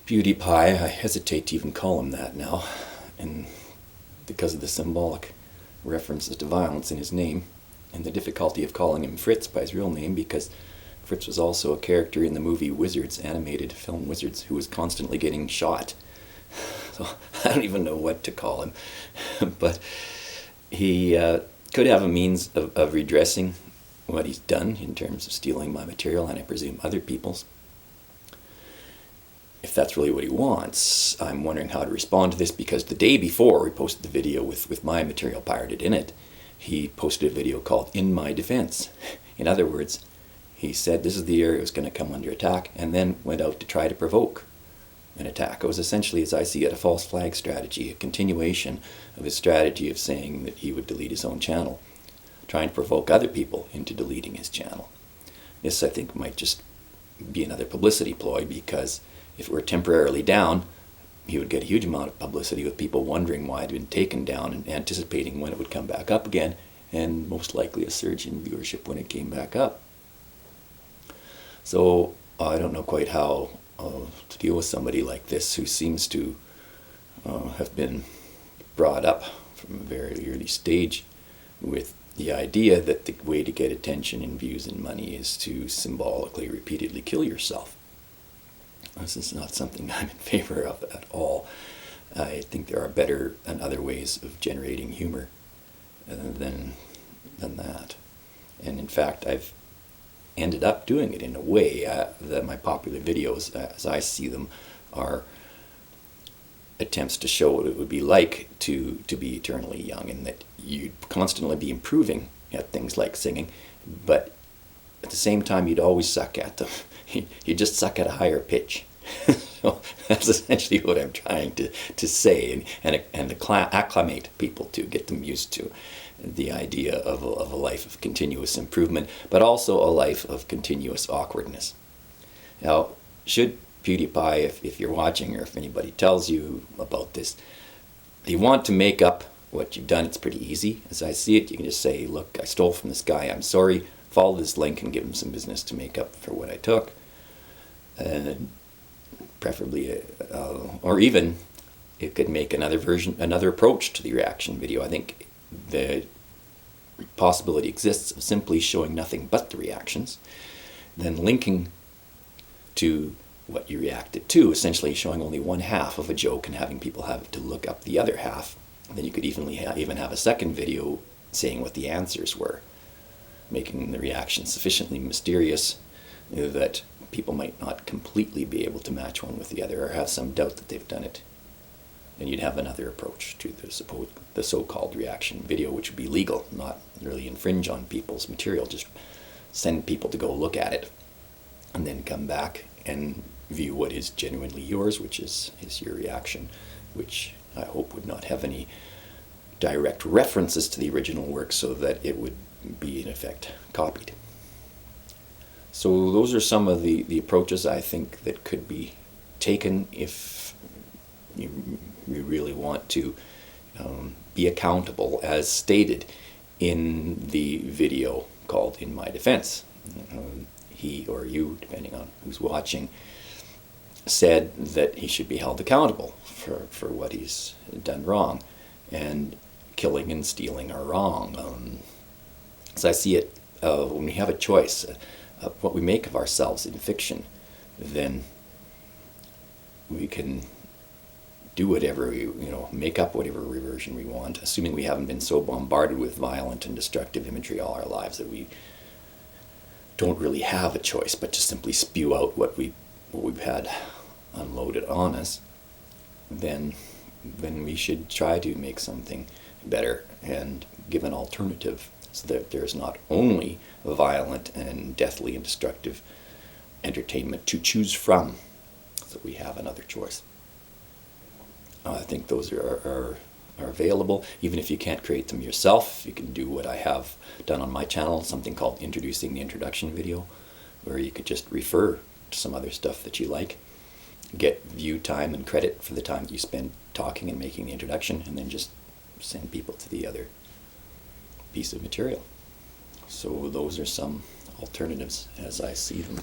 PewDiePie, I hesitate to even call him that now, and because of the symbolic references to violence in his name, and the difficulty of calling him Fritz by his real name, because Fritz was also a character in the movie Wizards, animated film Wizards, who was constantly getting shot. So I don't even know what to call him. But he could have a means of redressing what he's done in terms of stealing my material, and I presume other people's. If that's really what he wants, I'm wondering how to respond to this, because the day before we posted the video with my material pirated in it, he posted a video called In My Defense. In other words, he said this is the area that was going to come under attack, and then went out to try to provoke an attack. It was essentially, as I see it, a false flag strategy, a continuation of his strategy of saying that he would delete his own channel, trying to provoke other people into deleting his channel. This, I think, might just be another publicity ploy, because if it were temporarily down, he would get a huge amount of publicity with people wondering why it had been taken down and anticipating when it would come back up again, and most likely a surge in viewership when it came back up. So I don't know quite how to deal with somebody like this, who seems to have been brought up from a very early stage with the idea that the way to get attention and views and money is to symbolically, repeatedly kill yourself. This is not something I'm in favor of at all. I think there are better and other ways of generating humor than that. And in fact, I've ended up doing it in a way that my popular videos, as I see them, are attempts to show what it would be like to be eternally young, and that you'd constantly be improving at things like singing, but at the same time you'd always suck at them. You just suck at a higher pitch. So that's essentially what I'm trying to say, and acclimate people to, get them used to the idea of a life of continuous improvement, but also a life of continuous awkwardness. Now, should PewDiePie, if you're watching, or if anybody tells you about this, if you want to make up what you've done, it's pretty easy. As I see it, you can just say, look, I stole from this guy, I'm sorry, follow this link and give him some business to make up for what I took. And preferably, or even it could make another approach to the reaction video. I think the possibility exists of simply showing nothing but the reactions, then linking to what you reacted to, essentially showing only one half of a joke and having people have to look up the other half. And then you could even have a second video saying what the answers were, making the reaction sufficiently mysterious that people might not completely be able to match one with the other, or have some doubt that they've done it. And you'd have another approach to the so-called reaction video, which would be legal, not really infringe on people's material, just send people to go look at it, and then come back and view what is genuinely yours, which is your reaction, which I hope would not have any direct references to the original work, so that it would be in effect copied. So those are some of the approaches I think that could be taken if you really want to be accountable, as stated in the video called In My Defense. He or you, depending on who's watching, said that he should be held accountable for what he's done wrong, and killing and stealing are wrong. As I see it, when we have a choice of what we make of ourselves in fiction, then we can do whatever make up whatever reversion we want, assuming we haven't been so bombarded with violent and destructive imagery all our lives that we don't really have a choice but to simply spew out what we've had unloaded on us. Then we should try to make something better and give an alternative, so that there's not only violent and deathly and destructive entertainment to choose from, so we have another choice. I think those are available. Even if you can't create them yourself, you can do what I have done on my channel, something called Introducing the Introduction video, where you could just refer to some other stuff that you like, get view time and credit for the time that you spend talking and making the introduction, and then just send people to the other piece of material. So those are some alternatives as I see them.